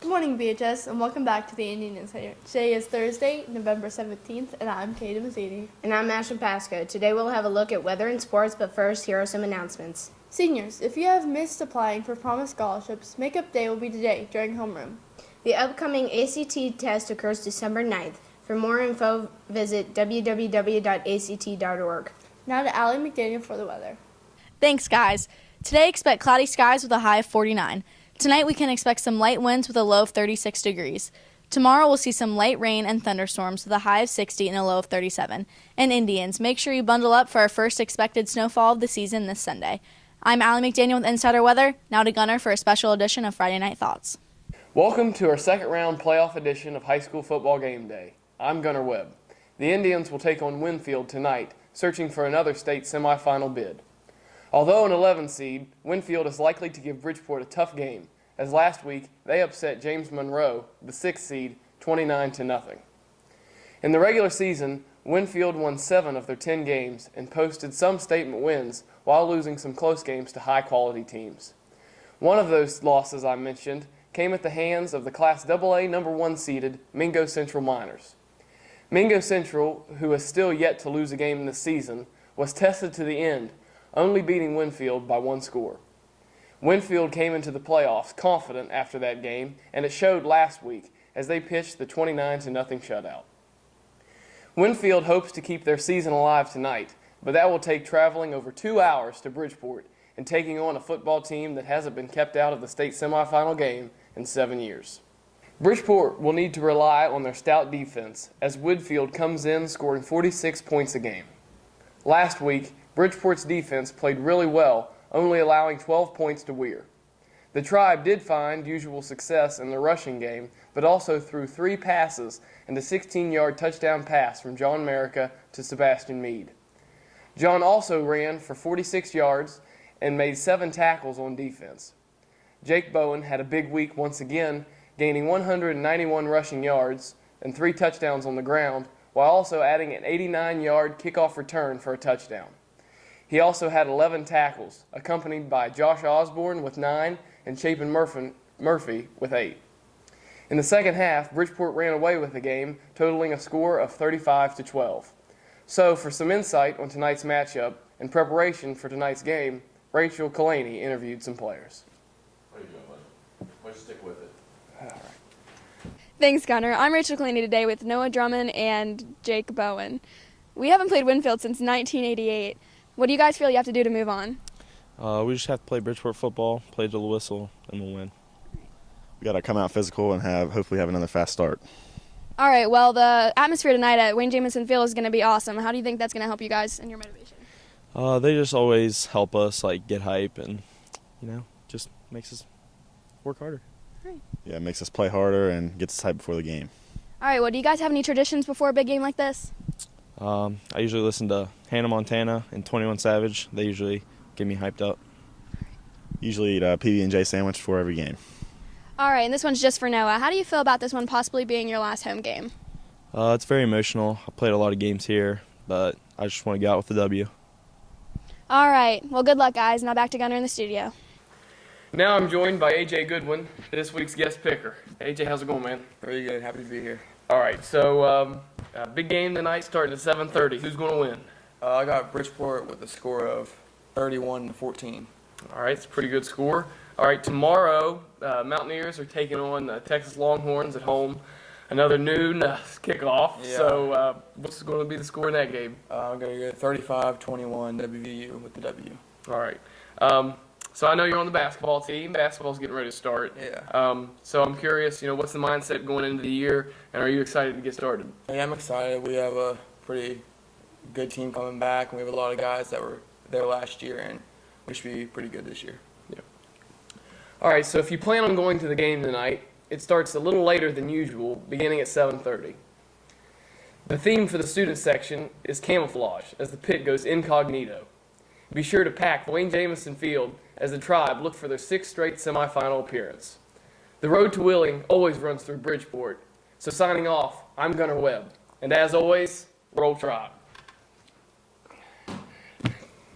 Good morning, BHS, and welcome back to the Indian Insider. Today is Thursday, November 17th, and I'm Katie Mazzini. And I'm Ashley Pasco. Today we'll have a look at weather and sports, but first, here are some announcements. Seniors, if you have missed applying for Promise Scholarships, Makeup Day will be today during homeroom. The upcoming ACT test occurs December 9th. For more info, visit www.act.org. Now to Allie McDaniel for the weather. Thanks, guys. Today, expect cloudy skies with a high of 49. Tonight, we can expect some light winds with a low of 36 degrees. Tomorrow, we'll see some light rain and thunderstorms with a high of 60 and a low of 37. And Indians, make sure you bundle up for our first expected snowfall of the season this Sunday. I'm Allie McDaniel with Insider Weather. Now to Gunner for a special edition of Friday Night Thoughts. Welcome to our second round playoff edition of High School Football Game Day. I'm Gunner Webb. The Indians will take on Winfield tonight, searching for another state semifinal bid. Although an 11 seed, Winfield is likely to give Bridgeport a tough game, as last week they upset James Monroe, the 6th seed, 29-0. In the regular season, Winfield won 7 of their 10 games and posted some statement wins while losing some close games to high-quality teams. One of those losses I mentioned came at the hands of the Class AA number 1 seeded Mingo Central Miners. Mingo Central, who has still yet to lose a game this season, was tested to the end, only beating Winfield by 1 score. Winfield came into the playoffs confident after that game, and it showed last week as they pitched the 29-0 shutout. Winfield hopes to keep their season alive tonight, but that will take traveling over 2 hours to Bridgeport and taking on a football team that hasn't been kept out of the state semifinal game in 7 years. Bridgeport will need to rely on their stout defense as Winfield comes in scoring 46 points a game. Last week, Bridgeport's defense played really well, only allowing 12 points to Weir. The Tribe did find usual success in the rushing game, but also threw 3 passes and a 16-yard touchdown pass from John Merica to Sebastian Meade. John also ran for 46 yards and made 7 tackles on defense. Jake Bowen had a big week once again, gaining 191 rushing yards and 3 touchdowns on the ground, while also adding an 89-yard kickoff return for a touchdown. He also had 11 tackles, accompanied by Josh Osborne with 9 and Chapin Murphy with 8. In the second half, Bridgeport ran away with the game, totaling a score of 35-12. So, for some insight on tonight's matchup and preparation for tonight's game, Rachel Kalani interviewed some players. How are you doing, bud? Why don't you stick with it? All right. Thanks, Gunner. I'm Rachel Kalani today with Noah Drummond and Jake Bowen. We haven't played Winfield since 1988. What do you guys feel you have to do to move on? We just have to play Bridgeport football, play to the whistle, and we'll win. We got to come out physical and hopefully have another fast start. All right, well, the atmosphere tonight at Wayne Jamison Field is going to be awesome. How do you think that's going to help you guys and your motivation? They just always help us get hype and, just makes us work harder. Great. Yeah, it makes us play harder and gets us hype before the game. All right, well, do you guys have any traditions before a big game like this? I usually listen to Hannah Montana and 21 Savage. They usually get me hyped up. Usually eat a PB&J sandwich before every game. All right, and this one's just for Noah. How do you feel about this one possibly being your last home game? It's very emotional. I played a lot of games here, but I just want to get out with the W. All right, well, good luck, guys. Now back to Gunner in the studio. Now I'm joined by AJ Goodwin, this week's guest picker. AJ, how's it going, man? Very good. Happy to be here. All right, so big game tonight starting at 7:30. Who's going to win? I got Bridgeport with a score of 31-14. All right, it's a pretty good score. All right, tomorrow, Mountaineers are taking on Texas Longhorns at home. Another noon kickoff. Yeah. So what's going to be the score in that game? I'm going to go 35-21 WVU with the W. All right. So I know you're on the basketball team. Basketball's getting ready to start. Yeah. So I'm curious, what's the mindset going into the year, and are you excited to get started? Yeah, I'm excited. We have a pretty good team coming back, and we have a lot of guys that were there last year, and we should be pretty good this year. Yeah. All right, so if you plan on going to the game tonight, it starts a little later than usual, beginning at 7:30. The theme for the student section is camouflage, as the pit goes incognito. Be sure to pack Wayne Jamison Field as the Tribe look for their 6th straight semifinal appearance. The road to Wheeling always runs through Bridgeport. So signing off, I'm Gunner Webb. And as always, Roll Tribe.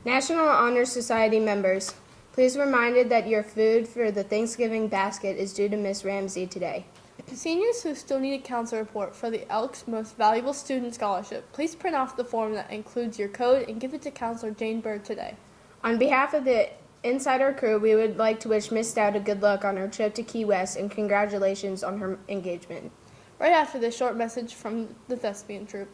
National Honor Society members. Please be reminded that your food for the Thanksgiving basket is due to Miss Ramsey today. Seniors who still need a council report for the Elks Most Valuable Student Scholarship, please print off the form that includes your code and give it to Counselor Jane Bird today. On behalf of the Insider crew, we would like to wish Miss Stout a good luck on her trip to Key West and congratulations on her engagement. Right after this short message from the Thespian Troupe.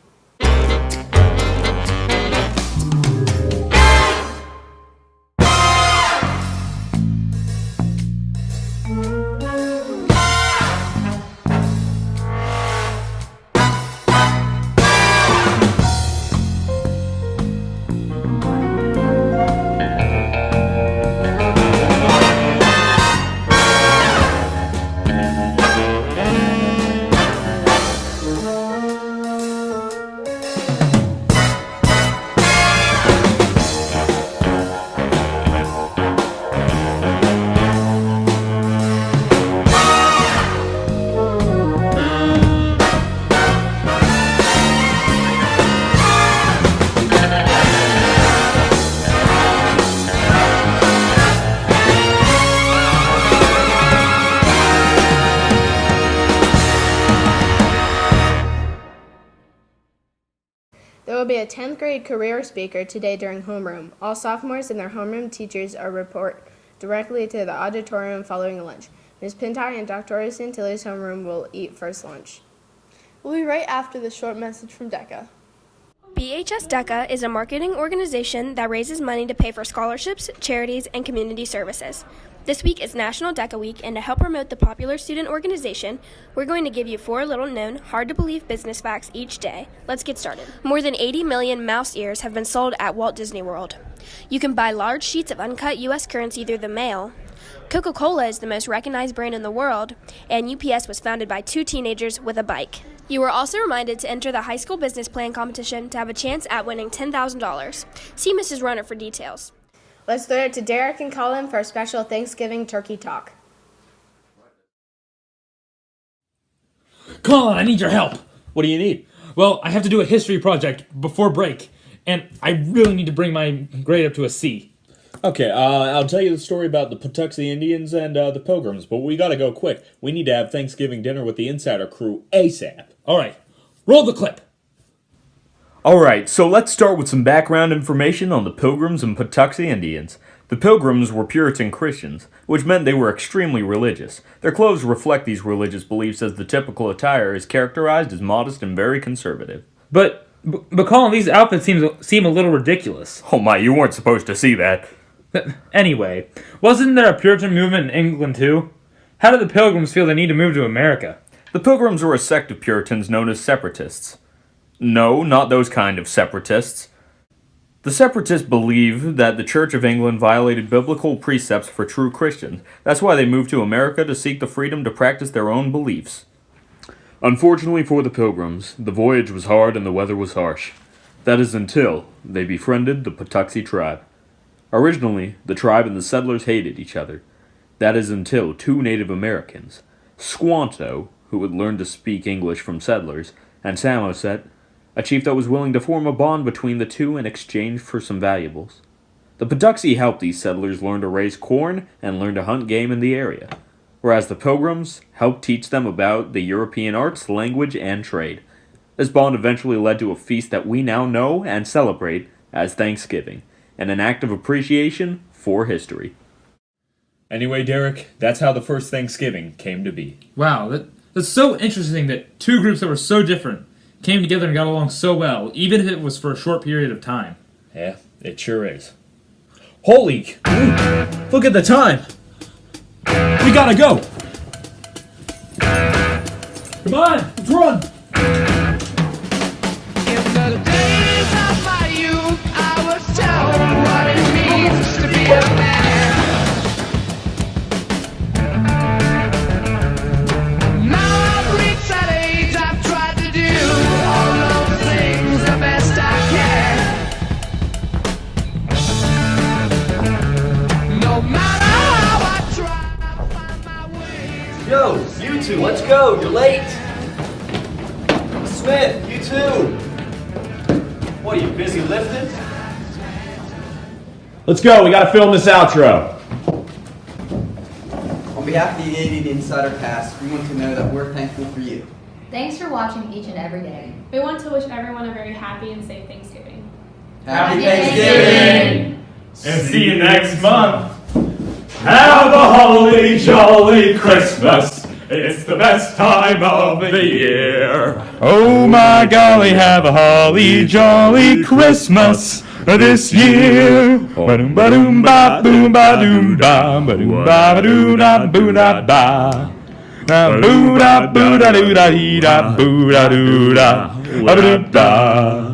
There will be a 10th grade career speaker today during homeroom. All sophomores and their homeroom teachers are report directly to the auditorium following lunch. Ms. Pintai and Dr. Santilli's homeroom will eat first lunch. We'll be right after this short message from DECA. BHS DECA is a marketing organization that raises money to pay for scholarships, charities, and community services. This week is National DECA Week, and to help promote the popular student organization, we're going to give you 4 little-known, hard-to-believe business facts each day. Let's get started. More than 80 million mouse ears have been sold at Walt Disney World. You can buy large sheets of uncut U.S. currency through the mail. Coca-Cola is the most recognized brand in the world, and UPS was founded by 2 teenagers with a bike. You are also reminded to enter the high school business plan competition to have a chance at winning $10,000. See Mrs. Runner for details. Let's throw it to Derek and Colin for a special Thanksgiving turkey talk. Colin, I need your help. What do you need? Well, I have to do a history project before break, and I really need to bring my grade up to a C. Okay, I'll tell you the story about the Patuxent Indians and the Pilgrims, but we gotta go quick. We need to have Thanksgiving dinner with the Insider crew ASAP. All right, roll the clip. Alright, so let's start with some background information on the Pilgrims and Patuxent Indians. The Pilgrims were Puritan Christians, which meant they were extremely religious. Their clothes reflect these religious beliefs, as the typical attire is characterized as modest and very conservative. But Colin, these outfits seem a little ridiculous. Oh my, you weren't supposed to see that. Anyway, wasn't there a Puritan movement in England too? How did the Pilgrims feel the need to move to America? The Pilgrims were a sect of Puritans known as Separatists. No, not those kind of separatists. The Separatists believed that the Church of England violated biblical precepts for true Christians. That's why they moved to America, to seek the freedom to practice their own beliefs. Unfortunately for the Pilgrims, the voyage was hard and the weather was harsh. That is until they befriended the Patuxent tribe. Originally, the tribe and the settlers hated each other. That is until 2 Native Americans, Squanto, who would learn to speak English from settlers, and Samoset, a chief that was willing to form a bond between the two in exchange for some valuables. The Patuxent helped these settlers learn to raise corn and learn to hunt game in the area, whereas the Pilgrims helped teach them about the European arts, language, and trade. This bond eventually led to a feast that we now know and celebrate as Thanksgiving, and an act of appreciation for history. Anyway, Derek, that's how the first Thanksgiving came to be. Wow, that's so interesting that 2 groups that were so different came together and got along so well, even if it was for a short period of time. Yeah, it sure is. Holy! Look at the time! We gotta go! Come on, let's run! In the days of my youth, I was told what it means to be a man. Now I've reached that age, I've tried to do all those things the best I can. No matter how I try, I find my way. Yo, you two, let's go. You're late. Smith, you too. What, are you busy lifting? Let's go, we gotta film this outro. On behalf of the Indian Insider Cast, we want to know that we're thankful for you. Thanks for watching each and every day. We want to wish everyone a very happy and safe Thanksgiving. Happy Thanksgiving! And see you next month. Have a holly jolly Christmas. It's the best time of the year. Oh my golly, have a holly jolly Christmas this year. Ba-doom ba-doom ba boom ba doom ba ba-doom ba ba-doo da boo da ba. Na boo da boo da doo da dee da boo da doo da ba da da.